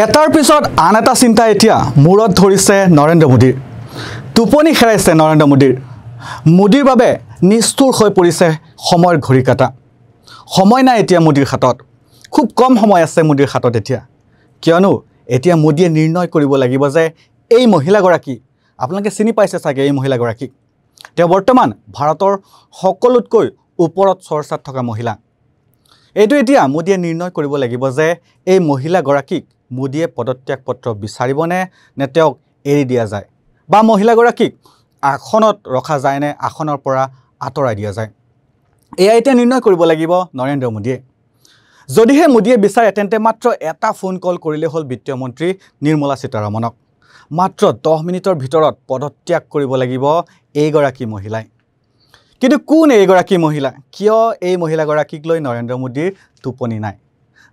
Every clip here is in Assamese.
এটাৰ পিছত আন এটা চিন্তা এতিয়া মূৰত ধৰিছে নৰেন্দ্ৰ মোদীৰ টোপনি হেৰাইছে নৰেন্দ্ৰ মোদীৰ বাবে নিষ্ঠুৰ হৈ পৰিছে সময়ৰ ঘড়ী কাটা সময় নাই এতিয়া মোদীৰ হাতত খুব কম সময় আছে মোদীৰ হাতত এতিয়া কিয়নো এতিয়া মোদীয়ে নিৰ্ণয় কৰিব লাগিব যে এই মহিলাগৰাকী আপোনালোকে চিনি পাইছে চাগে এই মহিলাগৰাকী তেওঁ বৰ্তমান ভাৰতৰ সকলোতকৈ ওপৰত চৰ্চাত থকা মহিলা এইটো এতিয়া মোদীয়ে নিৰ্ণয় কৰিব লাগিব যে এই মহিলাগৰাকীক মোদীয়ে পদত্যাগ পত্ৰ বিচাৰিবনে নে তেওঁক এৰি দিয়া যায় বা মহিলাগৰাকীক আসনত ৰখা যায় নে আসনৰ পৰা আঁতৰাই দিয়া যায় এয়া এতিয়া নিৰ্ণয় কৰিব লাগিব নৰেন্দ্ৰ মোদীয়ে যদিহে মোদীয়ে বিচাৰে তেন্তে মাত্ৰ এটা ফোন কল কৰিলে হ'ল বিত্তীয় মন্ত্ৰী নিৰ্মলা সীতাৰমণক মাত্ৰ 10 মিনিটৰ ভিতৰত পদত্যাগ কৰিব লাগিব এইগৰাকী মহিলাই কিন্তু কোন এইগৰাকী মহিলা কিয় এই মহিলাগৰাকীক লৈ নৰেন্দ্ৰ মোদীৰ টোপনি নাই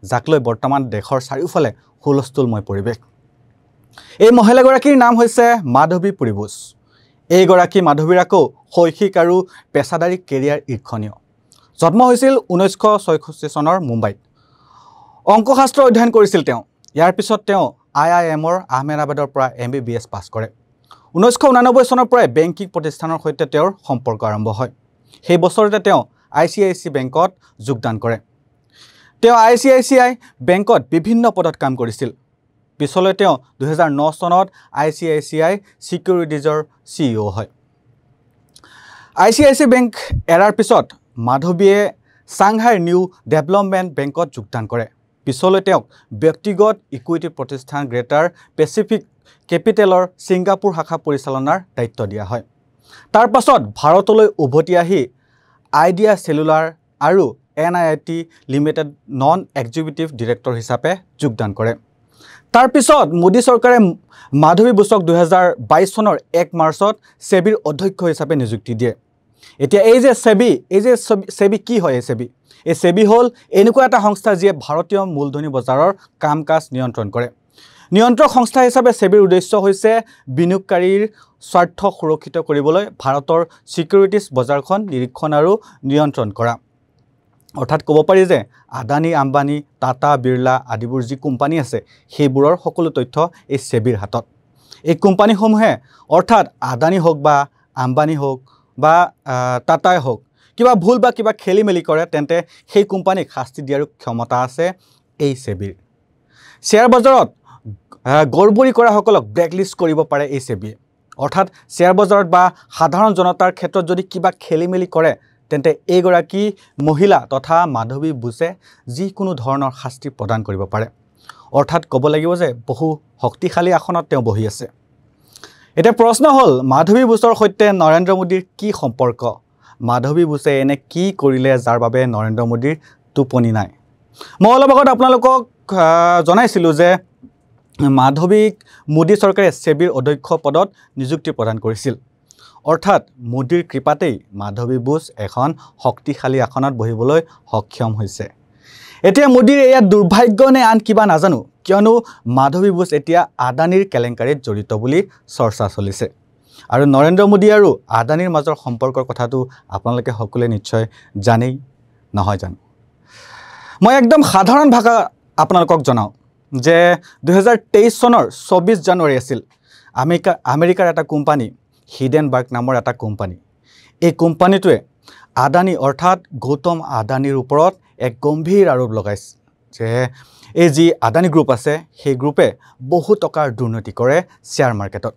যাক লৈ বৰ্তমান দেশৰ চাৰিওফালে হুলস্থুলময় পৰিৱেশ এই মহিলাগৰাকীৰ নাম হৈছে মাধৱী পুৰিবুছ এইগৰাকী মাধৱীৰ আকৌ শৈক্ষিক আৰু পেছাদাৰী কেৰিয়াৰ ঈৰ্ষণীয় জন্ম হৈছিল 1966 চনৰ মুম্বাইত অংকশাস্ত্ৰ অধ্যয়ন কৰিছিল তেওঁ ইয়াৰ পিছত তেওঁ IIMৰ আহমেদাবাদৰ পৰা MBBS পাছ কৰে 1989 চনৰ পৰা বেংকিং প্ৰতিষ্ঠানৰ সৈতে তেওঁৰ সম্পৰ্ক আৰম্ভ হয় সেই বছৰতে তেওঁ ICICI বেংকত যোগদান কৰে তেওঁ ICICI বেংকত বিভিন্ন পদত কাম কৰিছিল পিছলৈ তেওঁ 2009 চনত ICICI সিকিউৰিটিজৰ CEO হয় ICICI বেংক এৰাৰ পিছত মাধৱীয়ে সাংহাই নিউ ডেভেলপমেণ্ট বেংকত যোগদান কৰে পিছলৈ তেওঁক ব্যক্তিগত ইকুইটি প্ৰতিষ্ঠান গ্ৰেটাৰ পেচিফিক কেপিটেলৰ সিংগাপুৰ শাখা পৰিচালনাৰ দায়িত্ব দিয়া হয় তাৰ পাছত ভাৰতলৈ উভতি আহি আইডিয়া সেলুলাৰ আৰু NIIT limited non executive director হিচাপে যোগদান কৰে তাৰ পিছত মোদী চৰকাৰে মাধৱী বুছক 2022 চনৰ 1 মাৰ্চত সেবিৰ অধ্যক্ষ হিচাপে নিযুক্তি দিয়ে এতিয়া এই যে সেবি কি হয় এই সেবি হল এনেকুৱা এটা সংস্থা যিয়ে ভাৰতীয় মূলধনী বজাৰৰ কাম-কাজ নিয়ন্ত্ৰণ কৰে নিয়ন্ত্ৰক সংস্থা হিচাপে সেবিৰ উদ্দেশ্য হৈছে বিনিয়োগকাৰীৰ স্বাৰ্থ সুৰক্ষিত কৰিবলৈ ভাৰতৰ সিকিউৰিটিজ বজাৰখন নিৰীক্ষণ আৰু নিয়ন্ত্ৰণ কৰা অৰ্থাৎ ক'ব পাৰি যে আদানী আম্বানী টাটা বিৰলা আদিবোৰ যি কোম্পানী আছে সেইবোৰৰ সকলো তথ্য এই সেবিৰ হাতত এই কোম্পানীসমূহে অৰ্থাৎ আদানী হোক বা আম্বানী হোক বা টাটাই হোক কিবা ভুল বা কিবা খেলিমেলি কৰে তেন্তে সেই কোম্পানীক শাস্তি দিয়াৰ ক্ষমতা আছে এই সেবিৰ শ্বেয়াৰ বজাৰত গড়বড়ি কৰা সকলক ব্লেকলিষ্ট কৰিব পাৰে এই সেবিয়ে অৰ্থাৎ শ্বেয়াৰ বজাৰত বা সাধাৰণ জনতাৰ ক্ষেত্ৰত যদি কিবা খেলিমেলি কৰে তেন্তে এইগৰাকী মহিলা তথা মাধৱী বুছে যিকোনো ধৰণৰ শাস্তি প্ৰদান কৰিব পাৰে অৰ্থাৎ ক'ব লাগিব যে বহু শক্তিশালী আসনত তেওঁ বহি আছে এটা প্ৰশ্ন হ'ল মাধৱী বুছৰ সৈতে নৰেন্দ্ৰ মোদীৰ কি সম্পৰ্ক মাধৱী বুছে এনে কি কৰিলে যাৰ বাবে নৰেন্দ্ৰ মোদীৰ টোপনি নাই মই অলপ আগত আপোনালোকক জনাইছিলোঁ যে মাধৱীক মোদী চৰকাৰে সেবিৰ অধ্যক্ষ পদত নিযুক্তি প্ৰদান কৰিছিল অৰ্থাৎ মোদীৰ কৃপাতেই মাধৱী বুছ এখন শক্তিশালী আসনত বহিবলৈ সক্ষম হৈছে এতিয়া মোদীৰ এয়া দুৰ্ভাগ্য নে আন কিবা নাজানো কিয়নো মাধৱী বুছ এতিয়া আদানীৰ কেলেংকাৰীত জড়িত বুলি চৰ্চা চলিছে আৰু নৰেন্দ্ৰ মোদী আৰু আদানীৰ মাজৰ সম্পৰ্কৰ কথাটো আপোনালোকে সকলোৱে নিশ্চয় জানেই নহয় জানো মই একদম সাধাৰণ ভাষা আপোনালোকক জনাওঁ যে 2023 চনৰ 24 জানুৱাৰী আছিল আমেৰিকাৰ এটা কোম্পানী হিডেনবাৰ্গ নামৰ এটা কোম্পানী এই কোম্পানীটোৱে আদানী অৰ্থাৎ গৌতম আদানীৰ ওপৰত এক গম্ভীৰ আৰোপ লগাইছে যে এই যি আদানী গ্ৰুপ আছে সেই গ্ৰুপে বহু টকাৰ দুৰ্নীতি কৰে শ্বেয়াৰ মাৰ্কেটত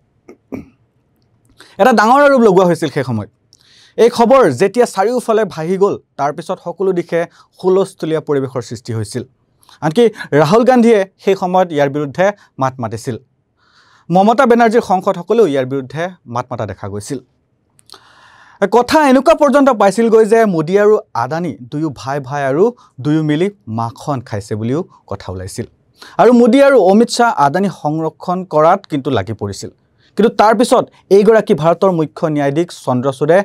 এটা ডাঙৰ আৰোপ লগোৱা হৈছিল সেই সময়ত এই খবৰ যেতিয়া চাৰিওফালে ভাহি গ'ল তাৰ পিছত সকলো দিশে হুলস্থুলীয়া পৰিৱেশৰ সৃষ্টি হৈছিল আনকি ৰাহুল গান্ধীয়ে সেই সময়ত ইয়াৰ বিৰুদ্ধে মাত মাতিছিল মমতা বেনাৰ্জীৰ সংসদসকলেও ইয়াৰ বিৰুদ্ধে মাত মাতা দেখা গৈছিল কথা এনেকুৱা পৰ্যন্ত পাইছিলগৈ যে মোদী আৰু আদানী দুয়ো ভাই আৰু দুয়ো মিলি মাখন খাইছে বুলিও কথা ওলাইছিল আৰু মোদী আৰু অমিত শ্বাহ আদানী সংৰক্ষণ কৰাত কিন্তু লাগি পৰিছিল কিন্তু তাৰ পিছত এইগৰাকী ভাৰতৰ মুখ্য ন্যায়াধীশ চন্দ্ৰচূড়ে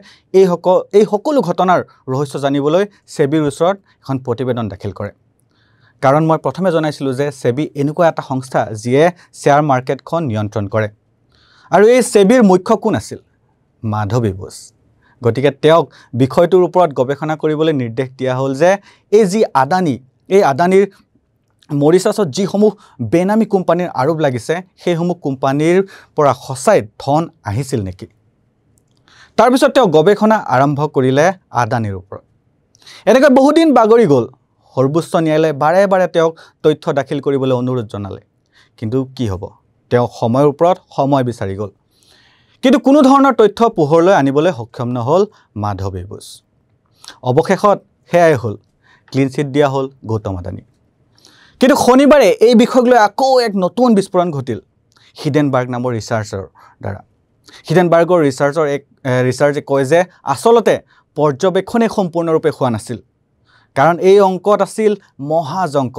এই সকলো ঘটনাৰ ৰহস্য জানিবলৈ সেবিৰ ওচৰত এখন প্ৰতিবেদন দাখিল কৰে কাৰণ মই প্ৰথমে জনাইছিলোঁ যে সেবি এনেকুৱা এটা সংস্থা যিয়ে শ্বেয়াৰ মাৰ্কেটখন নিয়ন্ত্ৰণ কৰে আৰু এই সেবিৰ মুখ্য কোন আছিল মাধৱী বুছ গতিকে তেওঁক বিষয়টোৰ ওপৰত গৱেষণা কৰিবলৈ নিৰ্দেশ দিয়া হ'ল যে এই যি আদানী এই আদানীৰ মৰিচাছত যিসমূহ বেনামী কোম্পানীৰ আৰোপ লাগিছে সেইসমূহ কোম্পানীৰ পৰা সঁচাই ধন আহিছিল নেকি তাৰপিছত তেওঁ গৱেষণা আৰম্ভ কৰিলে আদানীৰ ওপৰত এনেকৈ বহুদিন বাগৰি গ'ল সৰ্বোচ্চ ন্যায়ালয়ে বাৰে বাৰে তেওঁক তথ্য দাখিল কৰিবলৈ অনুৰোধ জনালে কিন্তু কি হ'ব তেওঁ সময়ৰ ওপৰত সময় বিচাৰি গ'ল কিন্তু কোনো ধৰণৰ তথ্য পোহৰলৈ আনিবলৈ সক্ষম নহ'ল মাধৱী বুছ অৱশেষত হেয়াই হ'ল ক্লিন চিট দিয়া হ'ল গৌতম আদানী কিন্তু শনিবাৰে এই বিষয়ক লৈ আকৌ এক নতুন বিস্ফোৰণ ঘটিল হিডেনবাৰ্গ নামৰ ৰিচাৰ্চৰ দ্বাৰা হিডেনবাৰ্গৰ ৰিচাৰ্চে কয় যে আচলতে পৰ্যবেক্ষণে সম্পূৰ্ণৰূপে হোৱা নাছিল কাৰণ এই অংকত আছিল মহাজংক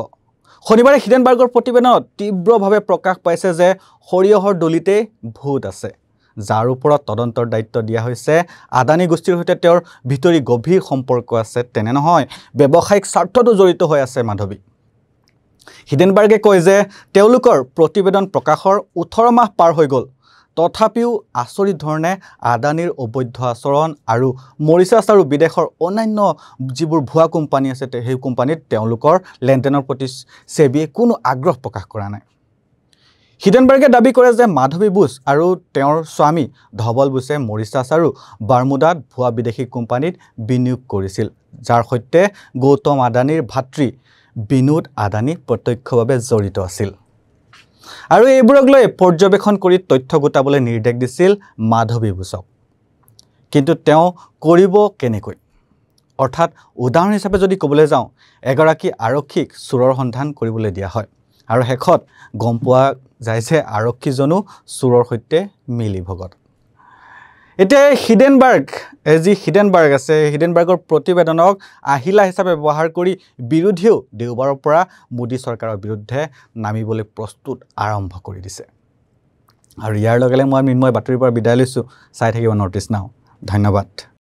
শনিবাৰে হিডেনবাৰ্গৰ প্ৰতিবেদনত তীব্ৰভাৱে প্ৰকাশ পাইছে যে সৰিয়হৰ দলিতে ভূত আছে যাৰ ওপৰত তদন্তৰ দায়িত্ব দিয়া হৈছে আদানী গোষ্ঠীৰ সৈতে তেওঁৰ ভিতৰি গভীৰ সম্পৰ্ক আছে তেনে নহয় ব্যৱসায়িক স্বাৰ্থতো জড়িত হৈ আছে মাধৱী হিডেনবাৰ্গে কয় যে তেওঁলোকৰ প্ৰতিবেদন প্ৰকাশৰ 18 মাহ পাৰ হৈ গ'ল তথাপিও আচৰিত ধৰণে আদানীৰ অবৈধ আচৰণ আৰু মৰিচাছ আৰু বিদেশৰ অন্যান্য যিবোৰ ভুৱা কোম্পানী আছে সেই কোম্পানীত তেওঁলোকৰ লেনদেনৰ প্ৰতি সেবিয়ে কোনো আগ্ৰহ প্ৰকাশ কৰা নাই হিডেনবাৰ্গে দাবী কৰে যে মাধৱী বুছ আৰু তেওঁৰ স্বামী ধৱল বুছে মৰিচাছ আৰু বাৰ্মুডাত ভুৱা বিদেশী কোম্পানীত বিনিয়োগ কৰিছিল যাৰ সৈতে গৌতম আদানীৰ ভাতৃ বিনোদ আদানী প্ৰত্যক্ষভাৱে জড়িত আছিল আৰু এইবোৰক লৈ পৰ্যবেক্ষণ কৰি তথ্য গোটাবলৈ নিৰ্দেশ দিছিল মাধৱী বুছক কিন্তু তেওঁ কৰিব কেনেকৈ অৰ্থাৎ উদাহৰণ হিচাপে যদি ক'বলৈ যাওঁ এগৰাকী আৰক্ষীক চোৰৰ সন্ধান কৰিবলৈ দিয়া হয় আৰু শেষত গম পোৱা যায় যে আৰক্ষীজনো চোৰৰ সৈতে মিলি ভগত এতিয়া হিডেনবাৰ্গ আছে হিডেনবাৰ্গৰ প্ৰতিবেদনক আহিলা হিচাপে ব্যৱহাৰ কৰি বিৰোধীও দেওবাৰৰ পৰা মোদী চৰকাৰৰ বিৰুদ্ধে নামিবলৈ প্ৰস্তুত আৰম্ভ কৰি দিছে আৰু ইয়াৰ লগে লগে মই মৃন্ময় বাতৰিৰ পৰা বিদায় লৈছোঁ চাই থাকিব নৰ্থ ইষ্ট নাও ধন্যবাদ